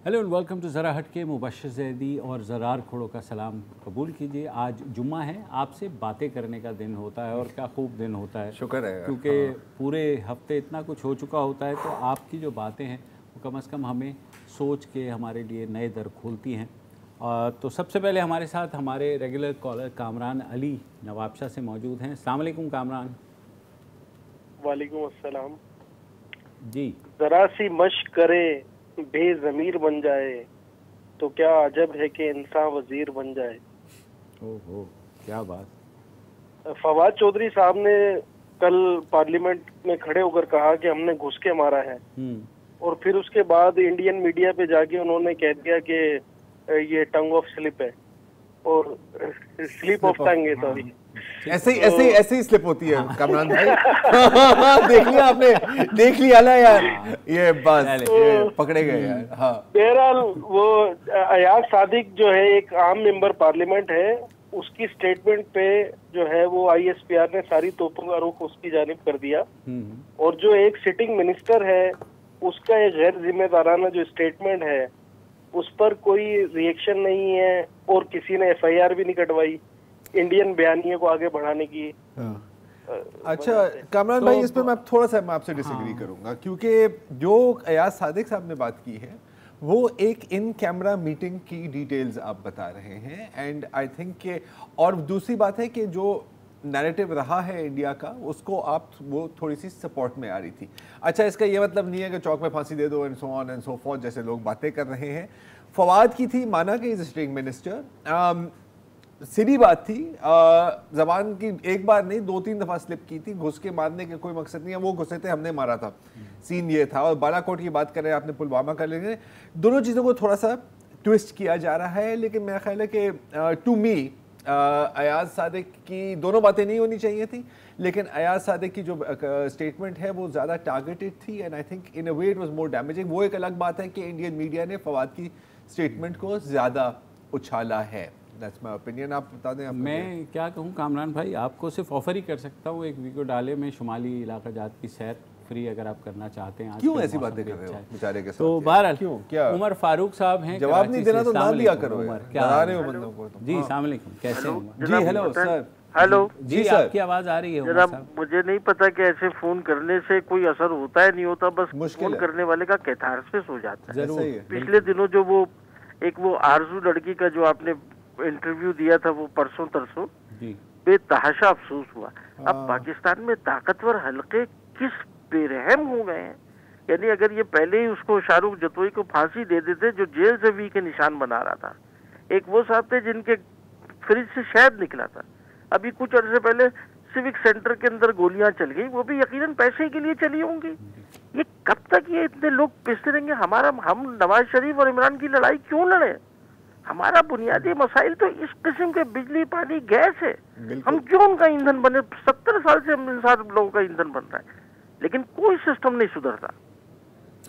Hello and welcome to ज़रा हटके। मुबश्शिर ज़ैदी और ज़रार खोड़ो का सलाम कबूल कीजिए। आज जुम्मा है, आपसे बातें करने का दिन होता है और क्या खूब दिन होता है। शुक्र है क्योंकि पूरे हफ्ते इतना कुछ हो चुका होता है, तो आपकी जो बातें हैं वो कम से कम हमें सोच के हमारे लिए नए दर खोलती हैं। तो सबसे पहले हमारे साथ हमारे रेगुलर कॉलर कामरान अली नवाबशाह से मौजूद हैं। अस्सलाम वालेकुम कामरान। वालेकुम अस्सलाम। जी, जरा सी मश्क करे बेज़मीर बन जाए, तो क्या अजब है कि इंसान वजीर बन जाए। ओहो क्या बात। फवाद चौधरी साहब ने कल पार्लियामेंट में खड़े होकर कहा कि हमने घुस के मारा है, और फिर उसके बाद इंडियन मीडिया पे जाके उन्होंने कह दिया कि ये टंग ऑफ स्लिप है, और स्लिप ऑफ टंग है, सॉरी। ऐसे ही स्लिप होती है कामरान भाई। देख लिया आपने, देख लिया ना यार, ये बस ये पकड़े गए यार। हाँ, बहरहाल वो अयाज सादिक जो है एक आम मेंबर पार्लियामेंट है, उसकी स्टेटमेंट पे जो है वो ISPR ने सारी तोपों का रुख उसकी जानिब कर दिया, और जो एक सिटिंग मिनिस्टर है उसका एक गैर जिम्मेदाराना जो स्टेटमेंट है उस पर कोई रिएक्शन नहीं है, और किसी ने FIR भी नहीं कटवाई इंडियन बयानिए को आगे बढ़ाने की। अच्छा कामरान भाई, इस पर मैं थोड़ा सा आपसे डिसएग्री करूंगा, क्योंकि जो अयाज सादिक साहब ने बात की है वो एक इन कैमरा मीटिंग की डिटेल्स आप बता रहे हैं, एंड आई थिंक के, और दूसरी बात है कि जो नैरेटिव रहा है इंडिया का उसको आप वो थोड़ी सी सपोर्ट में आ रही थी। अच्छा, इसका ये मतलब नहीं है कि चौक में फांसी दे दो and so on and so forth जैसे लोग बातें कर रहे हैं। फवाद की थी, माना कि इज स्टेटिंग मिनिस्टर, सीधी बात थी, जबान की एक बार नहीं 2-3 दफा स्लिप की थी। घुस के मारने के कोई मकसद नहीं है, वो घुसे थे, हमने मारा था, सीन ये था। और बालाकोट की बात कर रहे हैं आपने, पुलवामा कर लेंगे, दोनों चीज़ों को थोड़ा सा ट्विस्ट किया जा रहा है। लेकिन मेरा ख्याल है कि टू मी अयाज सादिक की दोनों बातें नहीं होनी चाहिए थी, लेकिन अयाज सादिक की जो स्टेटमेंट है वो ज़्यादा टारगेटेड थी, and I think in a way it was more damaging. वो एक अलग बात है कि इंडियन मीडिया ने फवाद की स्टेटमेंट को ज़्यादा उछाला है। That's my opinion. आप बता दें। मैं क्या कहूँ कामरान भाई, आपको सिर्फ ऑफर ही कर सकता हूँ, एक वीडियो डाले में शुमाली इलाका जात की सैर फ्री अगर आप करना चाहते हैं। क्यों ऐसी बातें कर रहे हो बेचारे के साथ? तो बहरहाल क्यों, क्या उमर फारूक साहब हैं, जवाब नहीं देना तो ना दिया करो उमर, क्या डरा रहे हो बंदों को? जी अस्सलाम वालेकुम, कैसे हैं? जी हेलो सर। हेलो जी सर, आपकी आवाज आ रही है उमर साहब। मुझे नहीं पता कि ऐसे फोन करने से कोई असर होता है नहीं होता, बस मुश्किल फोन करने वाले का कैथारसिस हो जाता है। जरूर। पिछले दिनों जो वो आरजू लड़की का जो आपने इंटरव्यू दिया था वो परसों तरसों, बेतहाशा अफसोस हुआ। अब पाकिस्तान में ताकतवर हलके किस बेरहम हो गए हैं। यानी अगर ये पहले ही उसको शाहरुख जतोई को फांसी दे देते जो जेल से वी के निशान बना रहा था। एक वो साहब थे जिनके फ्रिज से शहद निकला था। अभी कुछ अर्से पहले सिविक सेंटर के अंदर गोलियां चल गई, वो भी यकीनन पैसे के लिए चली होंगी। ये कब तक ये इतने लोग पिसते रहेंगे? हम नवाज शरीफ और इमरान की लड़ाई क्यों लड़े? हमारा बुनियादी मसाइल तो इस किस्म के बिजली, पानी, गैस है। हम क्यों उनका ईंधन बने? 70 साल से हम इंसान लोगों का ईंधन बन रहा है, लेकिन कोई सिस्टम नहीं सुधरता।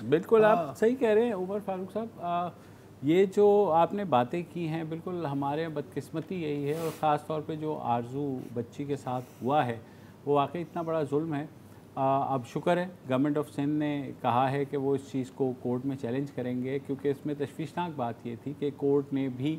बिल्कुल आप सही कह रहे हैं उमर फारूक साहब। ये जो आपने बातें की हैं, बिल्कुल हमारे बदकिस्मती यही है, और ख़ास तौर पे जो आरजू बच्ची के साथ हुआ है वो वाकई इतना बड़ा जुल्म है। अब शुक्र है गवर्नमेंट ऑफ सिंध ने कहा है कि वो इस चीज़ को कोर्ट में चैलेंज करेंगे, क्योंकि इसमें तशवीशनाक बात ये थी कि कोर्ट ने भी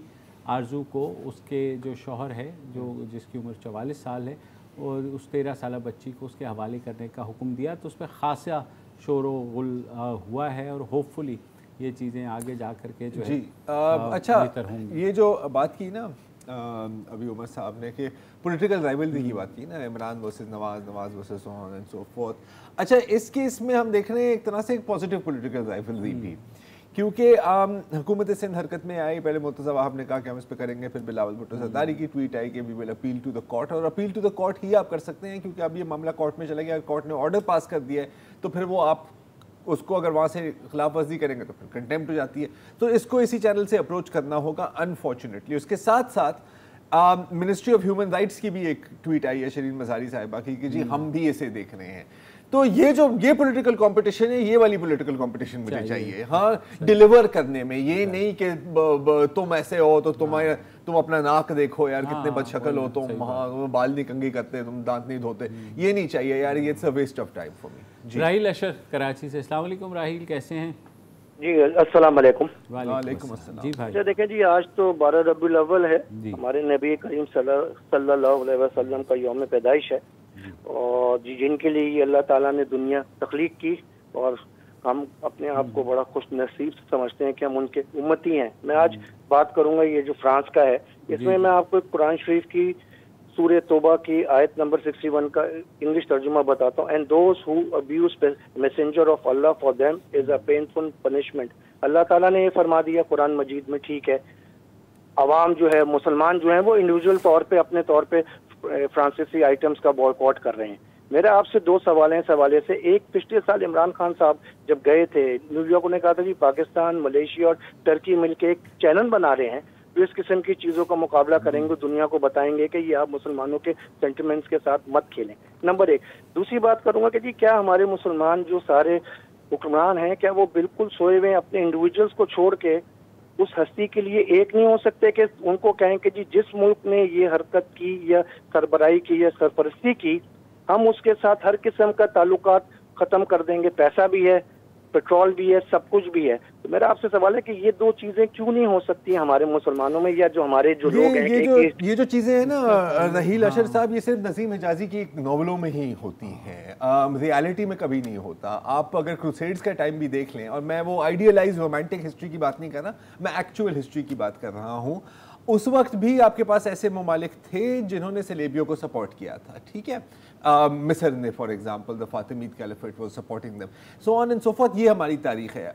आरजू को उसके जो शौहर है, जो जिसकी उम्र 44 साल है, और उस 13 साल बच्ची को उसके हवाले करने का हुक्म दिया। तो उस पर खासा शोर व गुल हुआ है, और होपफुली ये चीज़ें आगे जा कर के जो है अच्छा ये जो बात की ना अभी उमर साहब ने कि पॉलिटिकल राइवलरी की बात की ना, Imran versus Nawaz, Nawaz versus so on and so fourth. अच्छा, इस केस में हम देख रहे हैं एक तरह से एक पॉजिटिव पॉलिटिकल राइवलरी भी, क्योंकि हुकूमत सिंध हरकत में आई। पहले मुर्तज़ा वहाब ने कहा कि हम इस पर करेंगे, फिर बिलावल भुट्टो ज़रदारी की ट्वीट आई कि we will appeal to the court. और अपील टू द कोर्ट ही आप कर सकते हैं, क्योंकि अब ये मामला कोर्ट में चला गया, कोर्ट ने ऑर्डर पास कर दिया है, तो फिर वो आप उसको अगर वहाँ से खिलाफ वर्जी करेंगे तो फिर कंटेम्प्ट हो जाती है। तो इसको इसी चैनल से अप्रोच करना होगा अनफॉर्चुनेटली। उसके साथ साथ मिनिस्ट्री ऑफ ह्यूमन राइट्स की भी एक ट्वीट आई है शरीन मज़ारी साहिबा की कि जी हम भी इसे देख रहे हैं। तो ये पॉलिटिकल कंपटीशन है, ये वाली पॉलिटिकल कंपटीशन मुझे चाहिए। हाँ, डिलीवर करने में, ये नहीं कि तुम ऐसे हो तो तुम अपना नाक देखो यार, कितने बदशक्ल हो तुम, हाँ बाल नहीं कंघी करते, तुम दांत नहीं धोते, ये नहीं चाहिए यार, ये it's a waste of time for me. Rahil Asher Karachi से। अस्सलाम वालेकुम राहिल, कैसे हैं? जी अस्सलाम वालेकुम। वालेकुम अस्सलाम। जी भाई। अच्छा देखें जी, आज तो 12 रबीउल अव्वल है, हमारे नबी करीम सल्लल्लाहु अलैहि वसल्लम का यौम पैदाइश है, और जिनके लिए ये अल्लाह ताला ने दुनिया तख्लीक की, और हम अपने आप को बड़ा खुश नसीब समझते हैं कि हम उनके उम्मती हैं। मैं आज बात करूंगा ये जो फ्रांस का है, इसमें मैं आपको एक कुरान शरीफ की सूरह तौबा की आयत नंबर 61 का इंग्लिश तर्जुमा बताता हूँ। And those who abuse messenger of Allah for them is a painful punishment. Allah ताला ने ये फरमा दिया कुरान मजीद में, ठीक है, अवाम जो है, मुसलमान जो है, वो इंडिविजुअल तौर पे अपने तौर पे फ्रांसीसी आइटम्स का बॉयकॉट कर रहे हैं। मेरे आपसे दो सवाल हैं इस हवाले से। एक, पिछले साल इमरान खान साहब जब गए थे न्यूयॉर्क, उन्होंने कहा था कि पाकिस्तान, मलेशिया और टर्की मिलकर एक चैनल बना रहे हैं जो इस किस्म की चीज़ों का मुकाबला करेंगे, दुनिया को बताएंगे कि ये आप मुसलमानों के सेंटिमेंट्स के साथ मत खेलें। नंबर एक। दूसरी बात करूंगा कि जी क्या हमारे मुसलमान जो सारे हुक्मरान हैं, क्या वो बिल्कुल सोए हुए अपने इंडिविजुअल्स को छोड़ के उस हस्ती के लिए एक नहीं हो सकते कि उनको कहें कि जी जिस मुल्क ने ये हरकत की या सरबराही की या सरपरस्ती की, हम उसके साथ हर किस्म का ताल्लुकात खत्म कर देंगे, पैसा भी है, पेट्रोल भी है, सब कुछ भी है। तो मेरा आपसे सवाल है कि ये दो चीजें क्यों नहीं हो सकती हमारे मुसलमानों में, या जो हमारे जो लोग हैं ये जो चीजें हैं ना रहील अशर साहब, ये सिर्फ नसीम हिजाजी की नॉवलों में ही होती हैं, रियलिटी में कभी नहीं होता। आप अगर क्रूसेड्स का टाइम भी देख लें, और मैं वो आइडियलाइज रोमांटिक हिस्ट्री की बात नहीं कर रहा, मैं एक्चुअल हिस्ट्री की बात कर रहा हूँ, उस वक्त भी आपके पास ऐसे ममालिक थे जिन्होंने सलेबियों को सपोर्ट किया था, ठीक है। मिस्र ने for example the Fatimid caliphate was supporting them, so on and so forth. ये हमारी तारीख है।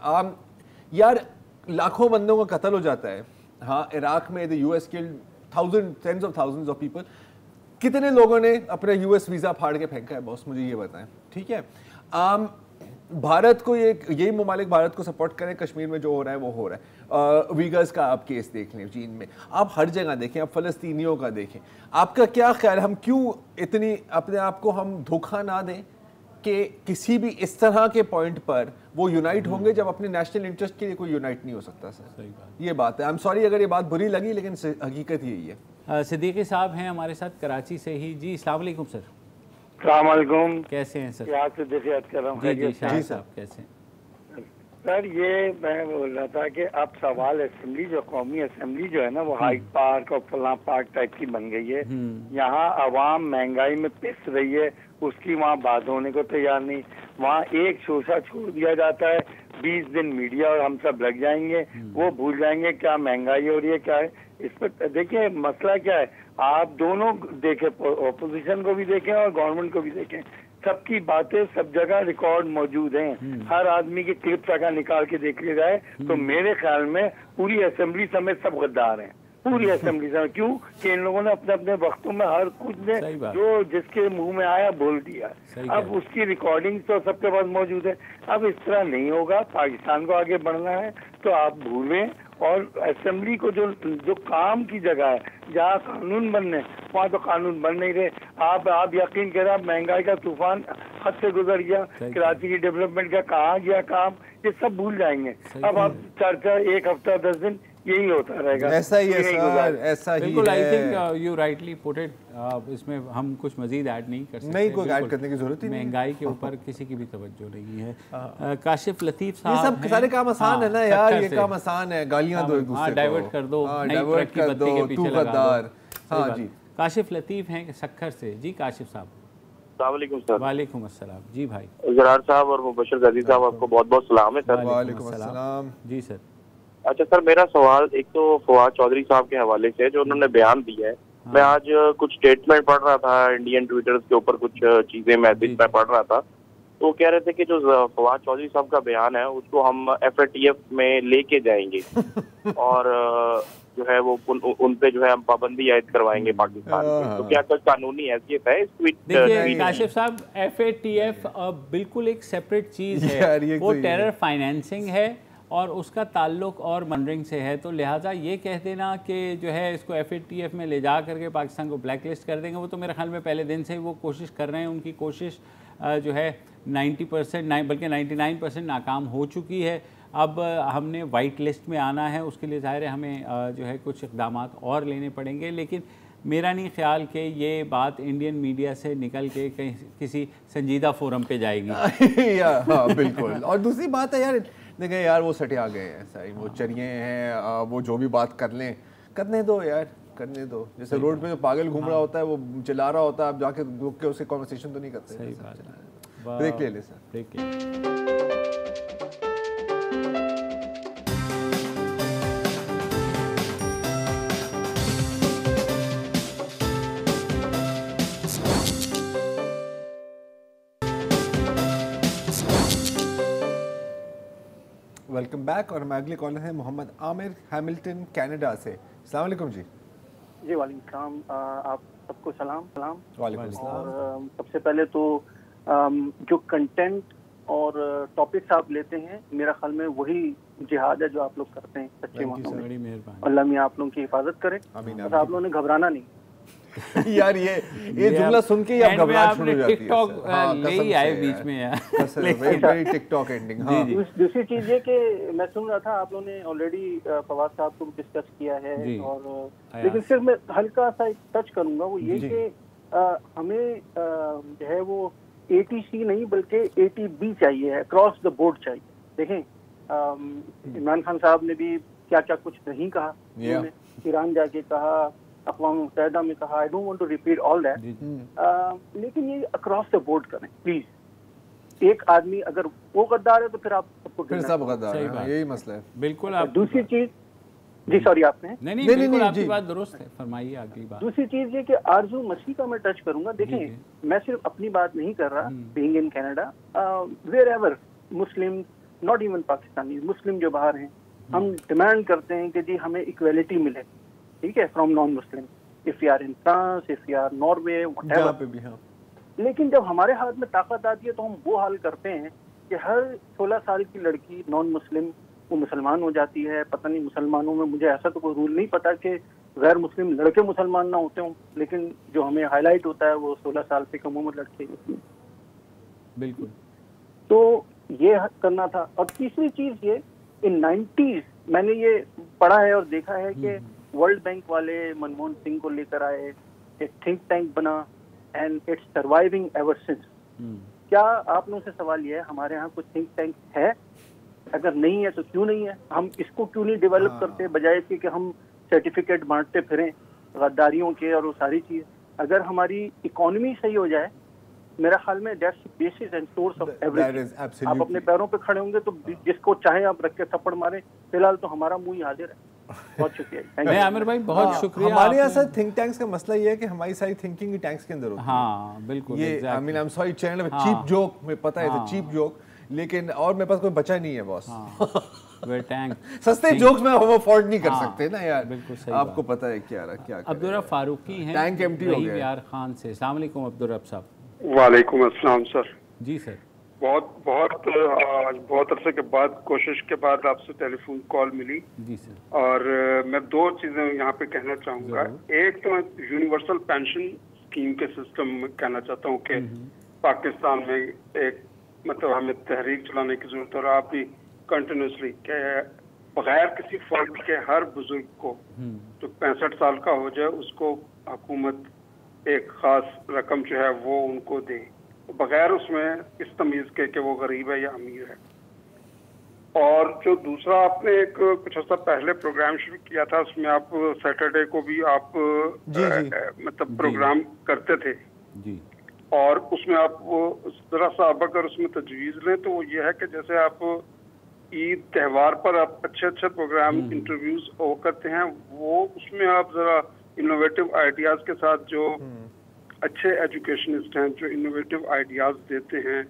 यार लाखों बंदों का कत्ल हो जाता है, हाँ, इराक में the US killed tens of thousands of people. कितने लोगों ने अपना यूएस वीज़ा फाड़ के फेंका है बॉस, मुझे ये बताएं, ठीक है। भारत को यही ममालिक भारत को सपोर्ट करें, कश्मीर में जो हो रहा है वो हो रहा है। वीगर्स का आप केस देख लें चीन में, आप हर जगह देखें, आप फ़लस्तीनियों का देखें। आपका क्या ख्याल, हम क्यों इतनी अपने आप को हम धोखा ना दें कि किसी भी इस तरह के पॉइंट पर वो यूनाइट होंगे जब अपने नेशनल इंटरेस्ट के लिए कोई यूनाइट नहीं हो सकता। सर सही बात, ये बात है। आई एम सॉरी अगर ये बात बुरी लगी, लेकिन हकीकत यही है। सिद्दीकी साहब हैं हमारे साथ कराची से ही। जी अस्सलाम वालेकुम सर। अस्सलाम, कैसे हैं सर? यहाँ से देखिए कर रहा हूँ। जी साहब कैसे हैं सर? ये मैं बोल रहा था कि अब सवाल असेंबली, जो कौमी असेंबली जो है ना, वो हाइड पार्क और फलां पार्क टाइप की बन गई है। यहाँ आवाम महंगाई में पिस रही है, उसकी वहाँ बात होने को तैयार नहीं। वहाँ एक शोशा छोड़ दिया जाता है, 20 दिन मीडिया और हम सब लग जाएंगे, वो भूल जाएंगे क्या महंगाई हो रही है, क्या है। इस पर देखिए मसला क्या है, आप दोनों देखें, ऑपोजिशन को भी देखें और गवर्नमेंट को भी देखें, सबकी बातें सब जगह रिकॉर्ड मौजूद हैं। हर आदमी की क्लिप तक निकाल के देख लिया जाए तो मेरे ख्याल में पूरी असेंबली समेत सब गद्दार हैं, पूरी असेंबली समेत। क्यों कि इन लोगों ने अपने अपने वक्तों में हर कुछ ने जो जिसके मुंह में आया बोल दिया। अब उसकी रिकॉर्डिंग तो सबके पास मौजूद है। अब इस तरह नहीं होगा, पाकिस्तान को आगे बढ़ना है तो आप भूलें, और असेंबली को जो काम की जगह है, जहाँ कानून बनने, वहाँ तो कानून बन नहीं रहे। आप यकीन करें, महंगाई का तूफान हद से गुजर गया, कराची की डेवलपमेंट का कहाँ गया काम, ये सब भूल जाएंगे। अब आप चर्चा 1 हफ्ता 10 दिन यही होता रहेगा। ऐसा ही है सर, ऐसा ही है। I think you rightly put it. इसमें हम कुछ मजीद ऐड नहीं कर सकते, नहीं कोई ऐड करने की जरूरत ही नहीं। महंगाई के ऊपर किसी की भी तवज्जो नहीं है। काशिफ लतीफ साहब, ये सब सारे काम आसान है ना यार, ये काम आसान है, गालियां दो एक दूसरे को, डाइवर्ट कर दो, डाइवर्ट कर दो, तू गद्दार। हाँ जी, काशिफ लतीफ हैं सक्खर से। जी काशिफ साहब। अस्सलामुअलैकुम सर। वालेकुम अस्सलाम। जी भाई। ज़रार साहब और मुबशर गजी साहब, आपको बहुत बहुत सलाम है सर। वालेकुम अस्सलाम। जी सर। अच्छा सर, मेरा सवाल एक तो फवाद चौधरी साहब के हवाले से, जो उन्होंने बयान दिया है। मैं आज कुछ स्टेटमेंट पढ़ रहा था इंडियन ट्विटर के ऊपर, कुछ चीजें मैसेज मैं पढ़ रहा था, तो कह रहे थे कि जो फवाद चौधरी साहब का बयान है उसको हम FATF में लेके जाएंगे और जो है वो उन पे जो है हम पाबंदी आयद करवाएंगे पाकिस्तान में। तो क्या कोई कानूनी हैसियत है इस ट्वीट? देखिए काशिफ साहब, FATF बिल्कुल एक सेपरेट चीज़ है, वो टेरर फाइनेंसिंग है और उसका ताल्लुक और मॉनिटरिंग से है। तो लिहाजा ये कह देना कि जो है इसको FATF में ले जा करके पाकिस्तान को ब्लैक लिस्ट कर देंगे, वो तो मेरे ख्याल में पहले दिन से ही वो कोशिश कर रहे हैं। उनकी कोशिश जो है 90% बल्कि 99% नाकाम हो चुकी है। अब हमने वाइट लिस्ट में आना है, उसके लिए ज़ाहिर है हमें जो है कुछ इक़दाम और लेने पड़ेंगे, लेकिन मेरा नहीं ख्याल कि ये बात इंडियन मीडिया से निकल के कहीं किसी संजीदा फोरम पे जाएगी। हाँ बिल्कुल। और दूसरी बात है यार, देखें यार वो सटे आ गए हैं सारी, वो चरिए हैं, वो जो भी बात कर लें, करने दो यार, करने दो। जैसे रोड पे जो पागल घूम रहा होता है, वो चिल्ला रहा होता है, आप जाके रुक के उससे कॉन्वर्सेशन तो नहीं करते। सही बात है। ब्रेक ले ले सर, ब्रेक ले। Welcome back. और हमारे अगले कॉलर हैं मोहम्मद आमिर हैमिल्टन कनाडा से। अस्सलाम वालेकुम जी। जी वालेकुम सलाम, आप सबको सलाम। वालेकुम सलाम। और सबसे पहले तो जो कंटेंट और टॉपिक्स आप लेते हैं, मेरा ख्याल में वही जिहाद है जो आप लोग करते हैं सच्चे मानों में। बड़ी मेहरबानी। अल्लाह मियां आप लोगों की हिफाजत करे। बस आप लोगों ने घबराना नहीं। यार ये जुमला सुन के ही आप घबराहट शुरू हो जाती है। टिकटॉक ले ही आए बीच में यार, वेरी टिकटॉक एंडिंग। दूसरी चीज ये कि मैं सुन रहा था आप लोगों ने ऑलरेडी फवाद साहब को डिस्कस किया है, और लेकिन सिर्फ मैं हल्का सा टच करूंगा, वो ये कि हमें जो है वो ATC नहीं बल्कि ATB चाहिए है, क्रॉस द बोर्ड चाहिए। देखें इमरान खान साहब ने भी क्या क्या कुछ नहीं कहा, उन्होंने ईरान जाके कहा, अक़वाम मुत्तहिदा में कहा, I don't want to repeat all that, लेकिन ये अक्रॉस द बोर्ड करें प्लीज। एक आदमी अगर वो गद्दार है तो फिर आप सबको फिर सब गद्दार हैं, यही मसला है। बिल्कुल। आप दूसरी चीज, जी सॉरी आपने नहीं आपकी बात दुरुस्त है, फरमाइए अगली बात। दूसरी चीज ये कि आरजू मसीह का मैं टच करूंगा। देखें मैं सिर्फ अपनी बात नहीं कर रहा, being in Canada, wherever Muslim, not even Pakistani, Muslim जो बाहर हैं, हम डिमांड करते हैं कि जी हमें इक्वेलिटी मिले, ठीक है, from non Muslim, if you are in France, if you are Norway, whatever. लेकिन जब हमारे हाथ में ताकत आती है तो हम वो हाल करते हैं कि हर 16 साल की लड़की नॉन मुस्लिम वो मुसलमान हो जाती है। पता नहीं मुसलमानों में, मुझे ऐसा तो कोई रूल नहीं पता कि गैर मुस्लिम लड़के मुसलमान ना होते हों, लेकिन जो हमें हाईलाइट होता है वो 16 साल से कम उम्र लड़के होती है। बिल्कुल। तो ये करना था। और तीसरी चीज ये, इन 90s मैंने ये पढ़ा है और देखा है कि वर्ल्ड बैंक वाले मनमोहन सिंह को लेकर आए, एक थिंक टैंक बना, and it's surviving ever since. क्या आप लोगों से सवाल ये है, हमारे यहाँ कुछ थिंक टैंक है? अगर नहीं है तो क्यों नहीं है? हम इसको क्यों नहीं डेवलप करते, बजाय इसके कि हम सर्टिफिकेट बांटते फिरें गद्दारियों के और वो सारी चीज। अगर हमारी इकोनॉमी सही हो जाए, मेरा ख्याल में that's basis and source of everything. आप अपने पैरों पे खड़े होंगे तो जिसको चाहे आप रख के थप्पड़ मारे। फिलहाल तो हमारा मुंह ही हाजिर है। बहुत शुक्रिया आमिर भाई, बहुत शुक्रिया। हमारे यहाँ सर थिंक टैंक्स का मसला ये है कि हमारी सारी थिंकिंग ही टैंक्स के अंदर होती है। हाँ बिल्कुल। ये I mean I am sorry channel cheap joke, मुझे पता है चीप जोक, लेकिन और मेरे पास कोई बचा नहीं है बॉस। टैंक सस्ते जोक्स में हम अफोर्ड नहीं कर सकते ना यार। बिल्कुल सही। आपको पता है क्या अब्दुर्रब फारूकी हैं टैंक एम्प्टी हो गया यार खान से। अस्सलाम वालेकुम अब्दुर्रब साहब। वालेकुम अस्सलाम सर। जी सर। बहुत अरसे के बाद, कोशिश के बाद आपसे टेलीफोन कॉल मिली। जी सर। और मैं दो चीजें यहाँ पे कहना चाहूँगा। एक तो मैं यूनिवर्सल पेंशन स्कीम के सिस्टम में कहना चाहता हूँ कि पाकिस्तान में एक मतलब हमें तहरीक चलाने की जरूरत है, और आप भी कंटिन्यूसली के बगैर किसी फॉल्ट के हर बुजुर्ग को जो 65 साल का हो जाए उसको हुकूमत एक खास रकम जो है वो उनको दे, बगैर उसमें इस तमीज के कि वो गरीब है या अमीर है। और जो दूसरा आपने एक कुछ अर्सा पहले प्रोग्राम शुरू किया था, उसमें आप सैटरडे को भी आप मतलब प्रोग्राम करते थे जी। और उसमें आप वो जरा सा अब अगर उसमें तजवीज़ लें तो वो ये है कि जैसे आप ईद त्यौहार पर आप अच्छे अच्छे प्रोग्राम इंटरव्यूज वो करते हैं, वो उसमें आप जरा इनोवेटिव आइडियाज के साथ जो अच्छे एजुकेशनिस्ट हैं जो इनोवेटिव आइडियाज देते हैं,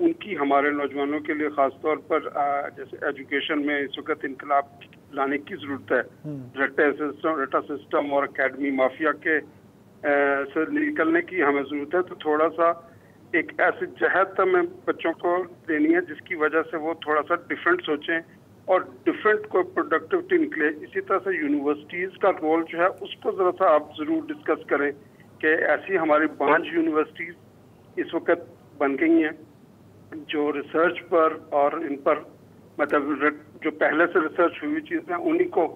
उनकी हमारे नौजवानों के लिए ख़ास तौर पर जैसे एजुकेशन में इस वक्त इनकलाब लाने की ज़रूरत है। रटा सिस्टम और एकेडमी माफिया के से निकलने की हमें ज़रूरत है। तो थोड़ा सा एक ऐसी जहत हमें बच्चों को देनी है जिसकी वजह से वो थोड़ा सा डिफरेंट सोचें और डिफरेंट को प्रोडक्टिविटी निकले। इसी तरह से यूनिवर्सिटीज़ का रोल जो है उसको ज़रा सा आप ज़रूर डिस्कस करें कि ऐसी हमारी 5 यूनिवर्सिटीज़ इस वक्त बन गई हैं जो रिसर्च पर और इन पर मतलब जो पहले से रिसर्च हुई चीज़ें उन्हीं को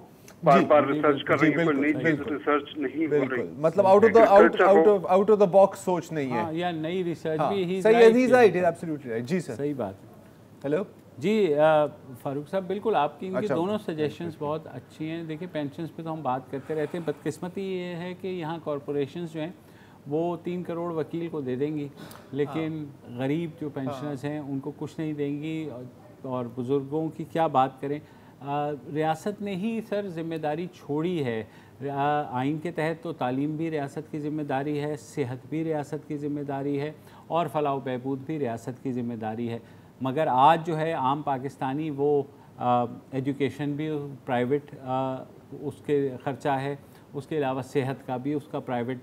बार-बार रिसर्च कर रही है, कोई नई चीज रिसर्च नहीं हो रही। मतलब आउट ऑफ द बॉक्स सोच नहीं है या नई रिसर्च भी ही सही है, he is right, absolutely right. जी सर, सही बात। हेलो जी फारूक साहब, बिल्कुल आपकी इनकी दोनों सजेशंस बहुत अच्छी हैं। देखिए पेंशन्स पे तो हम बात करते रहते हैं, बदकिस्मती ये है कि यहाँ कॉरपोरेशंस जो हैं वो 3 करोड़ वकील को दे देंगी, लेकिन गरीब जो पेंशनर्स हैं उनको कुछ नहीं देंगी, और बुज़ुर्गों की क्या बात करें। रियासत ने ही सर जिम्मेदारी छोड़ी है। आइन के तहत तो तालीम भी रियासत की ज़िम्मेदारी है, सेहत भी रियासत की ज़िम्मेदारी है, और फलाह व बहबूद भी रियासत की ज़िम्मेदारी है। मगर आज जो है आम पाकिस्तानी वो एजुकेशन भी प्राइवेट उसके ख़र्चा है, उसके अलावा सेहत का भी उसका प्राइवेट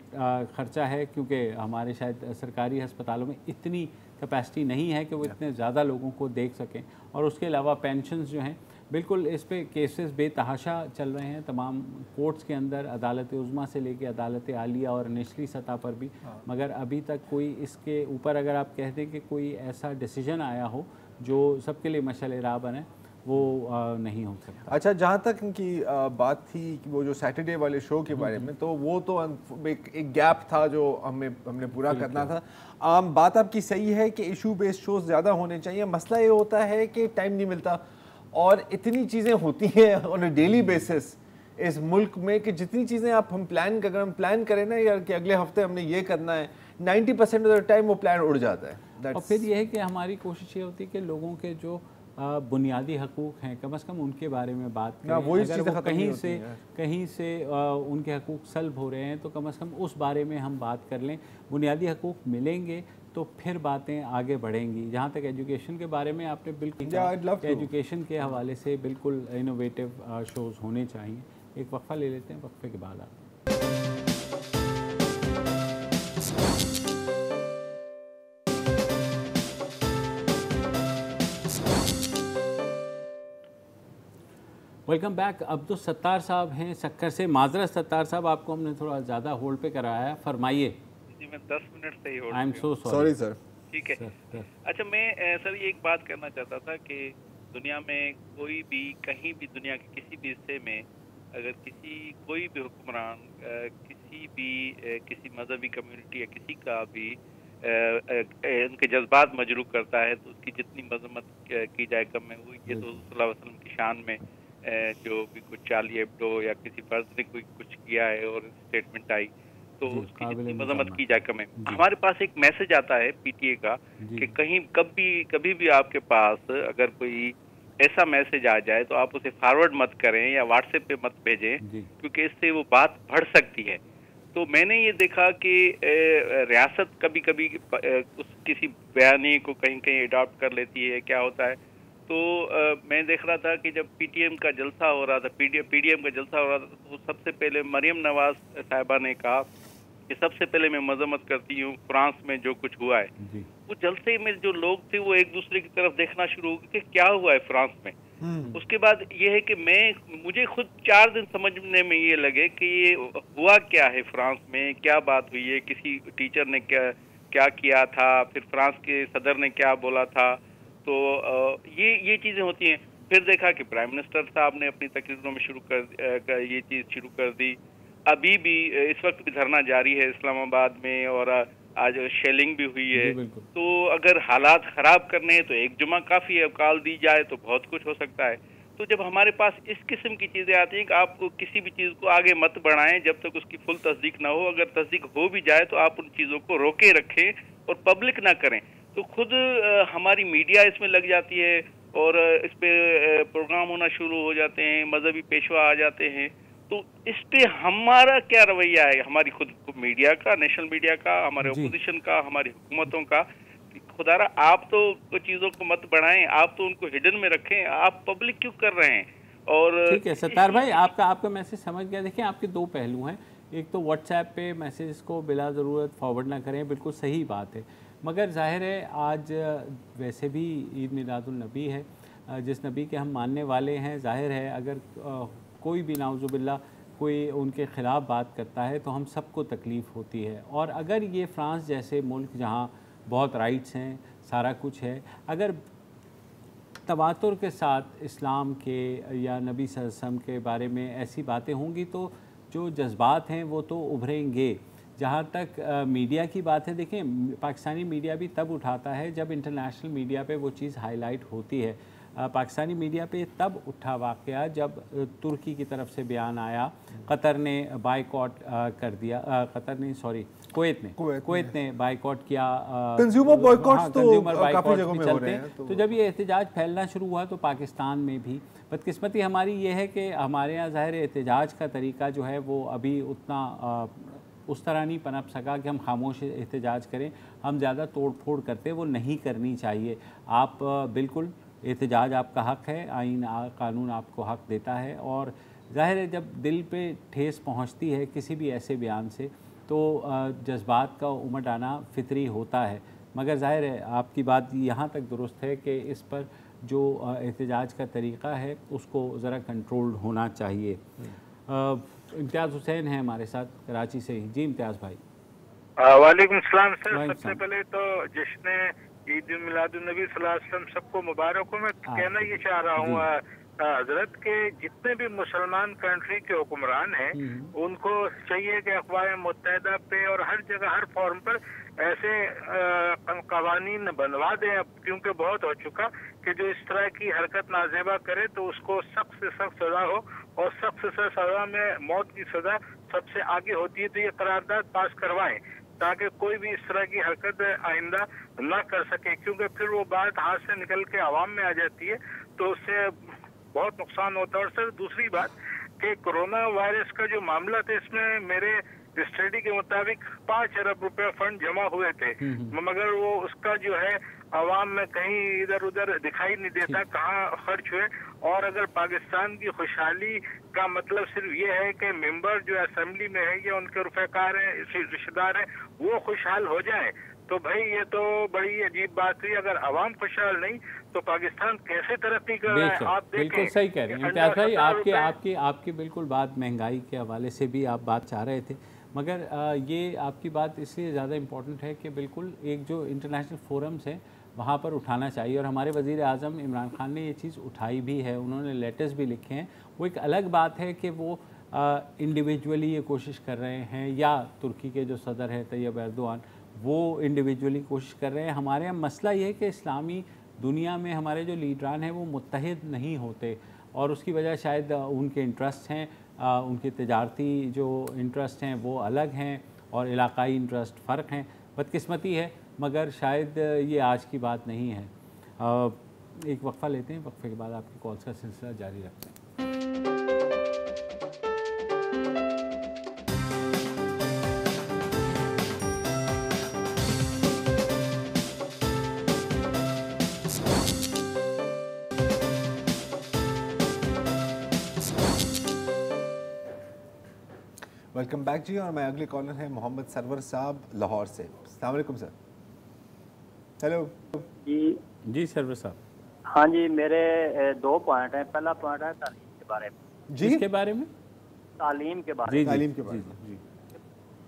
ख़र्चा है, क्योंकि हमारे शायद सरकारी अस्पतालों में इतनी कैपेसिटी नहीं है कि वो इतने ज़्यादा लोगों को देख सकें। और उसके अलावा पेंशन्स जो हैं बिल्कुल इस पे केसेस बेतहाशा चल रहे हैं तमाम कोर्ट्स के अंदर, अदालत उज़्मा से लेके अदालत आलिया और निचली सतह पर भी। मगर अभी तक कोई इसके ऊपर अगर आप कह दें कि कोई ऐसा डिसीजन आया हो जो सबके लिए मशअल राह बने, वो नहीं हो सकता। अच्छा, जहाँ तक इनकी बात थी कि वो जो सैटरडे वाले शो के बारे में, तो वो तो एक गैप था जो हमने पूरा करना था। बात आपकी सही है कि इशू बेस्ड शोज ज़्यादा होने चाहिए। मसला ये होता है कि टाइम नहीं मिलता, और इतनी चीज़ें होती हैं ऑन अ डेली बेसिस इस मुल्क में कि जितनी चीज़ें अगर हम प्लान करें ना यार कि अगले हफ्ते हमने ये करना है, 90% ऑफ द टाइम वो प्लान उड़ जाता है। और फिर यह है कि हमारी कोशिश ये होती है कि लोगों के जो बुनियादी हकूक़ हैं कम से कम उनके बारे में बात करें। अगर वो कहीं से उनके हकूक़ सल्ब हो रहे हैं तो कम से कम उस बारे में हम बात कर लें। बुनियादी हकूक़ मिलेंगे तो फिर बातें आगे बढ़ेंगी। जहाँ तक एजुकेशन के बारे में आपने बिल्कुल एजुकेशन के हवाले से बिल्कुल इनोवेटिव शोज़ होने चाहिए। एक वक्फा ले लेते हैं, वक्फे के बाद आप वेलकम बैक। अब्दुल सत्तार साहब हैं सक्कर से। माजरत सत्तार साहब, आपको हमने थोड़ा ज़्यादा होल्ड पे कराया, फरमाइए। जी मैं 10 मिनट से ही hold. I am so sorry sir. ठीक है अच्छा, मैं सर ये एक बात करना चाहता था कि दुनिया में कोई भी कहीं भी दुनिया के किसी भी हिस्से में अगर कोई भी हुक्मरान किसी मजहबी कम्युनिटी या किसी का भी उनके जज्बात मजरूह करता है तो उसकी जितनी मजम्मत की जाए कम है। वो ये तो सल्लल्लाहु अलैहि वसल्लम की शान में जो भी कुछ चार्ली एब्डो या किसी फर्द ने कोई कुछ किया है और स्टेटमेंट आई तो उसकी जितनी मजम्मत की जाए कम है। हमारे पास एक मैसेज आता है पीटीए का कि कहीं कभी भी आपके पास अगर कोई ऐसा मैसेज आ जाए तो आप उसे फॉरवर्ड मत करें या व्हाट्सएप पे मत भेजें, क्योंकि इससे वो बात बढ़ सकती है। तो मैंने ये देखा कि रियासत कभी कभी किसी बयानी को कहीं कहीं अडॉप्ट कर लेती है। क्या होता है तो मैं देख रहा था कि जब पीटीएम का जलसा हो रहा था, पीडीएम का जलसा हो रहा था, तो सबसे पहले मरियम नवाज साहिबा ने कहा कि सबसे पहले मैं मजम्मत करती हूँ फ्रांस में जो कुछ हुआ है। वो जलसे में जो लोग थे वो एक दूसरे की तरफ देखना शुरू हो गए कि क्या हुआ है फ्रांस में। उसके बाद ये है कि मुझे खुद 4 दिन समझने में ये लगे कि ये हुआ क्या है फ्रांस में, क्या बात हुई है, किसी टीचर ने क्या किया था, फिर फ्रांस के सदर ने क्या बोला था। तो ये चीज़ें होती हैं। फिर देखा कि प्राइम मिनिस्टर साहब ने अपनी तकरीरों में ये चीज़ शुरू कर दी। अभी भी इस वक्त भी धरना जारी है इस्लामाबाद में और आज शेलिंग भी हुई है। तो अगर हालात ख़राब करने हैं तो एक जुमा काफ़ी है, कॉल दी जाए तो बहुत कुछ हो सकता है। तो जब हमारे पास इस किस्म की चीज़ें आती हैं कि आप किसी भी चीज़ को आगे मत बढ़ाएं जब तक उसकी फुल तस्दीक ना हो। अगर तस्दीक हो भी जाए तो आप उन चीज़ों को रोके रखें और पब्लिक ना करें। तो खुद हमारी मीडिया इसमें लग जाती है और इस पे प्रोग्राम होना शुरू हो जाते हैं, मजहबी पेशवा आ जाते हैं। तो इस पे हमारा क्या रवैया है, हमारी खुद मीडिया का, नेशनल मीडिया का, हमारे ओपोजिशन का, हमारी हुकूमतों का? खुदारा आप तो चीज़ों को मत बढ़ाएं, आप तो उनको हिडन में रखें, आप पब्लिक क्यों कर रहे हैं? और ठीक है सत्तार भाई, आपका मैसेज समझ गया। देखिए आपके 2 पहलू हैं। एक तो व्हाट्सएप पे मैसेज को बिला ज़रूरत फॉरवर्ड ना करें, बिल्कुल सही बात है। मगर ज़ाहिर है आज वैसे भी ईद मिलादुन्नबी है, जिस नबी के हम मानने वाले हैं। ज़ाहिर है अगर कोई भी नाउज़ुबिल्लाह कोई उनके ख़िलाफ़ बात करता है तो हम सबको तकलीफ़ होती है। और अगर ये फ़्रांस जैसे मुल्क जहाँ बहुत राइट्स हैं, सारा कुछ है, अगर तवातुर के साथ इस्लाम के या नबी सल्लल्लाहु अलैहि वसल्लम के बारे में ऐसी बातें होंगी तो जो जज्बात हैं वो तो उभरेंगे। जहाँ तक मीडिया की बात है, देखें पाकिस्तानी मीडिया भी तब उठाता है जब इंटरनेशनल मीडिया पे वो चीज़ हाईलाइट होती है। पाकिस्तानी मीडिया पे तब उठा वाक़या जब तुर्की की तरफ से बयान आया, कतर ने बाइकॉट कर दिया, कतर ने सॉरी कुवैत ने बाइकॉट किया। कंज्यूमर बॉयकॉट्स तो काफ़ी जगहों में चलते हैं। तो जब ये एहतजाज फैलना शुरू हुआ तो पाकिस्तान में भी बदकिस्मती हमारी ये है कि हमारे यहाँ ज़ाहिर एहतजाज का तरीका जो है वो अभी उतना उस तरह नहीं पनप सका कि हम खामोश एहतजाज करें। हम ज़्यादा तोड़ फोड़ करते, वो नहीं करनी चाहिए। आप बिल्कुल एहतजाज आपका हक़ है, आइन कानून आपको हक़ देता है, और ज़ाहिर है जब दिल पे ठेस पहुंचती है किसी भी ऐसे बयान से तो जज्बात का उमड़ आना फितरी होता है। मगर ज़ाहिर है आपकी बात यहाँ तक दुरुस्त है कि इस पर जो एहतजाज का तरीक़ा है उसको ज़रा कंट्रोल्ड होना चाहिए। इम्तियाज़ हुसैन है हमारे साथ कराची से ही। जी इम्तियाज़ भाई। वालेकुम सलाम सर। सबसे पहले तो जश्न ईद मिलादुन्नबी सल्लल्लाहु अलैहि वसल्लम सबको मुबारक हो। मैं कहना ये चाह रहा हूँ हजरत के जितने भी मुसलमान कंट्री के हुक्मरान हैं उनको चाहिए कि अक़वाम मुत्तहिदा पे और हर जगह हर फॉर्म पर ऐसे कवानीन बनवा दें अब, क्योंकि बहुत हो चुका कि जो इस तरह की हरकत नाजेबा करे तो उसको सख्त से सख्त सजा हो, और सख्त से सजा में मौत की सजा सबसे आगे होती है। तो ये करारदाद पास करवाएं ताकि कोई भी इस तरह की हरकत आइंदा ना कर सके, क्योंकि फिर वो बात हाथ से निकल के आवाम में आ जाती है तो उससे बहुत नुकसान होता है। और सर दूसरी बात कि कोरोना वायरस का जो मामला था इसमें मेरे स्टडी के मुताबिक 5 अरब रुपए फंड जमा हुए थे, मगर वो उसका जो है आवाम में कहीं इधर उधर दिखाई नहीं देता कहाँ खर्च हुए। और अगर पाकिस्तान की खुशहाली का मतलब सिर्फ ये है कि मेंबर जो असेंबली में है या उनके रुफेकार हैं, रिश्तेदार हैं, वो खुशहाल हो जाए, तो भाई ये तो बड़ी अजीब बात हुई। अगर आवाम खुशहाल नहीं तो पाकिस्तान कैसे तरक्की कर रहा है आप देखें। बिल्कुल सही कह रहे हैं इम्तियाज़ भाई। आपकी बिल्कुल बात महंगाई के हवाले से भी आप बात चाह रहे थे, मगर ये आपकी बात इसलिए ज़्यादा इम्पोर्टेंट है कि बिल्कुल एक जो इंटरनेशनल फोरम्स हैं वहाँ पर उठाना चाहिए, और हमारे वज़ीर आज़म इमरान खान ने ये चीज़ उठाई भी है, उन्होंने लेटर्स भी लिखे हैं। वो एक अलग बात है कि वो इंडिविजुअली ये कोशिश कर रहे हैं, या तुर्की के जो सदर हैं तैयब एर्दोआन वो इंडिविजुअली कोशिश कर रहे हैं। हमारे यहाँ मसला ये है कि इस्लामी दुनिया में हमारे जो लीडरान हैं वो मुत्तहिद नहीं होते, और उसकी वजह शायद उनके इंटरेस्ट हैं, उनके तजारती जो इंटरेस्ट हैं वो अलग हैं और इलाकाई इंटरेस्ट फ़र्क हैं। बदकिस्मती है, मगर शायद ये आज की बात नहीं है। एक वक्फ़ा लेते हैं, वक्फ़े के बाद आपकी कॉल्स का सिलसिला जारी रखते हैं। वेलकम बैक जी। और मैं अगले कॉलर हैं मोहम्मद सरवर साहब लाहौर से। अस्सलाम वालेकुम सर। हेलो जी सरवर साहब। हाँ जी, मेरे 2 पॉइंट हैं। पहला पॉइंट है तालीम के बारे में। जी इसके बारे में? तालीम के बारे में। तालीम के बारे में जी।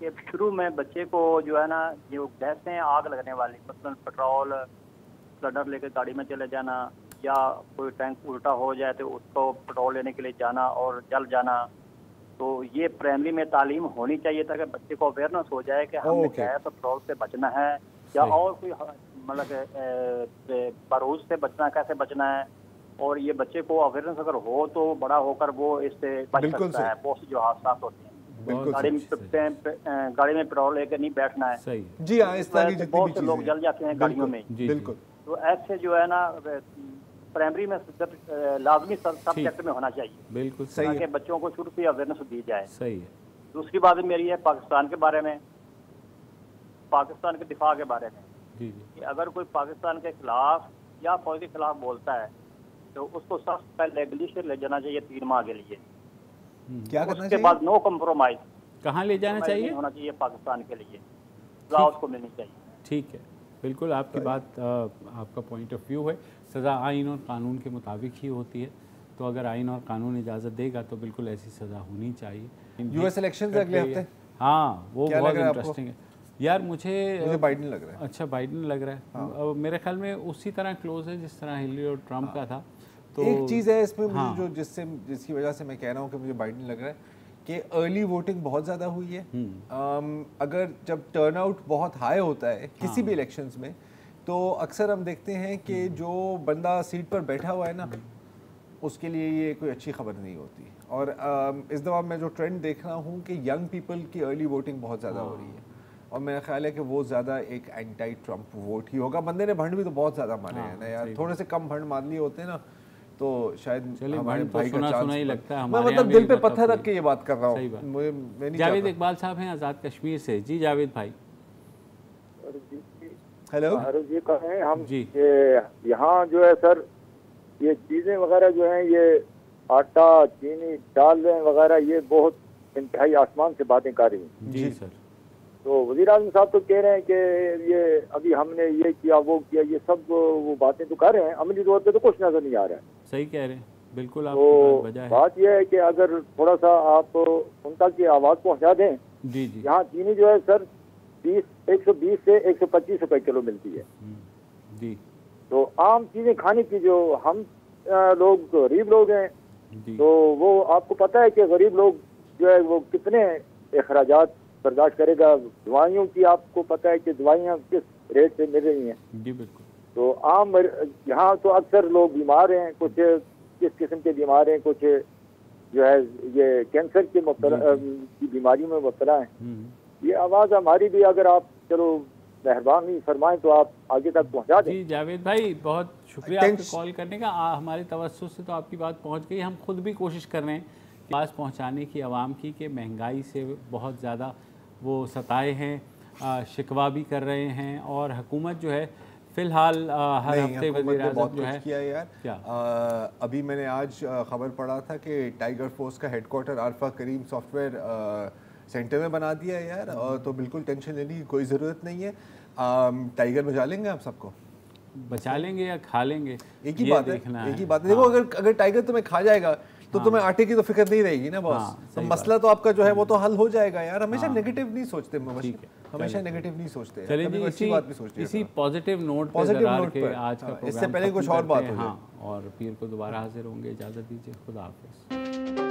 कि शुरू में बच्चे को जो है ना जो गैसें आग लगने वाली, मतलब पेट्रोल सिलेंडर लेकर गाड़ी में चले जाना, या कोई टैंक उल्टा हो जाए तो उसको पेट्रोल लेने के लिए जाना और जल जाना, तो ये प्राइमरी में तालीम होनी चाहिए ताकि बच्चे को अवेयरनेस हो जाए कि हमें गैस और पेट्रोल से बचना है, या और कोई मतलब बारूद से बचना, कैसे बचना है। और ये बच्चे को अवेयरनेस अगर हो तो बड़ा होकर वो इससे बच सकता है। बहुत सी जो हादसा होते हैं, गाड़ी में पेट्रोल लेकर नहीं बैठना है। सही जी हाँ, इस तरह की बहुत से लोग जल जाते हैं गाड़ियों में। बिल्कुल। तो ऐसे जो है ना प्राइमरी में लाजमी सब्जेक्ट में होना चाहिए। बिल्कुल सही है, ताकि बच्चों को शुरू से अवेयरनेस दी जाए। सही है। दूसरी बात मेरी है पाकिस्तान के बारे में, पाकिस्तान के दिफा के बारे में। जी कि अगर कोई पाकिस्तान के खिलाफ या फौज के खिलाफ बोलता है तो उसको सख्त पहले ग्लेशियर ले जाना चाहिए 3 माह के लिए। क्या करना उसके बाद नो कम्प्रोमाइज। कहाँ ले जाना चाहिए? होना चाहिए पाकिस्तान के लिए, सजा उसको मिलनी चाहिए। ठीक है, बिल्कुल आपकी बात, आपका पॉइंट ऑफ व्यू है। सज़ा आइन और कानून के मुताबिक ही होती है, तो अगर आइन और कानून इजाज़त देगा तो बिल्कुल ऐसी सज़ा होनी चाहिए। यूएस इलेक्शंस अगले हफ्ते। हाँ, वो बहुत इंटरेस्टिंग है यार। मुझे बाइडन लग रहा है। अच्छा, बाइडन लग रहा है। हाँ। मेरे ख्याल में उसी तरह क्लोज है जिस तरह हिलरी और ट्रम्प हाँ। का था। तो एक चीज़ है इसमें मुझे जो जिसकी वजह से मैं कह रहा हूँ कि मुझे बाइडन लग रहा है कि अर्ली वोटिंग बहुत ज़्यादा हुई है। अगर जब टर्नआउट बहुत हाई होता है किसी भी इलेक्शंस में, तो अक्सर हम देखते हैं कि जो बंदा सीट पर बैठा हुआ है ना, उसके लिए ये कोई अच्छी खबर नहीं होती। और इस दफ़ा मैं जो ट्रेंड देख रहा हूँ कि यंग पीपल की अर्ली वोटिंग बहुत ज़्यादा हो रही है, और मेरा ख्याल है कि वो ज़्यादा एक एंटी ट्रम्प वोट ही होगा। बंदे ने भंड भी तो बहुत ज़्यादा मारे हैं ना यार, थोड़े से कम भंड मान लिए होते हैं ना, तो शायद हमारे भाई का चांस ही लगता है। मैं मतलब दिल पे पत्थर रख के ये बात कर रहा हूँ। जावेद इकबाल साहब हैं आज़ाद कश्मीर से। जी जावेद भाई। हेलो। जी कहें हम यहाँ जो है सर, ये चीज़ें वगैरह जो हैं, ये आटा चीनी दाल वगैरह, ये बहुत इंतहाई आसमान से बातें कर रही हैं। जी सर। तो वज़ीर आज़म साहब तो कह रहे हैं कि ये अभी हमने ये किया वो किया, ये सब वो बातें तो कर रहे हैं, अमली तौर पे तो कुछ नजर नहीं आ रहा है। सही कह रहे हैं, बिल्कुल आपकी बात वजह है। बात यह है कि अगर थोड़ा सा आप उन तक की आवाज़ पहुँचा दें। जी जी। यहाँ चीनी जो है सर 120 से 125 रुपए किलो मिलती है। जी। तो आम चीज़ें खाने की जो हम लोग गरीब लोग हैं, तो वो आपको पता है कि गरीब लोग जो है वो कितने अखराजात बर्दाश्त करेगा। दवाइयों की आपको पता है कि दवाइयाँ किस रेट से मिल रही हैं। जी बिल्कुल। तो आम यहाँ तो अक्सर लोग बीमार हैं, कुछ किस किस्म के बीमार हैं, कुछ जो है ये कैंसर की बीमारियों में मुब्तला हैं। ये आवाज़ हमारी भी अगर आप चलो मेहरबानी फरमाएं तो आप आगे तक पहुंचा दें। जी जावेद भाई, बहुत शुक्रिया आपके कॉल करने का। हमारे तवज्जुह से तो आपकी बात पहुंच गई। हम खुद भी कोशिश कर रहे हैं पास पहुंचाने की आवाम की, कि महंगाई से बहुत ज़्यादा वो सताए हैं, शिकवा भी कर रहे हैं, और हुकूमत जो है फ़िलहाल हर हफ्ते वज़ीर आज़म जो है किया यार। क्या अभी मैंने आज खबर पढ़ा था कि टाइगर फोर्स का हेडक्वार्टर आरफा करीम सॉफ्टवेयर सेंटर में बना दिया है यार, और तो बिल्कुल टेंशन लेने की कोई ज़रूरत नहीं है। टाइगर बचा लेंगे आप सबको, बचा लेंगे या खा लेंगे, एक ही बात है। एक ही बात है। देखो अगर टाइगर तुम्हें खा जाएगा तो तुम्हें आटे की तो फिक्र नहीं रहेगी ना बॉस। तो मसला तो आपका जो है वो तो हल हो जाएगा यार। हमेशा नेगेटिव नहीं सोचते, हमेशा नेगेटिव नहीं सोचते। चलिए इसी पॉजिटिव नोट पर आज का इससे पहले कुछ और बात हो। और पीर को दोबारा हाजिर होंगे। इजाज़त दीजिए, खुदा हाफिज़।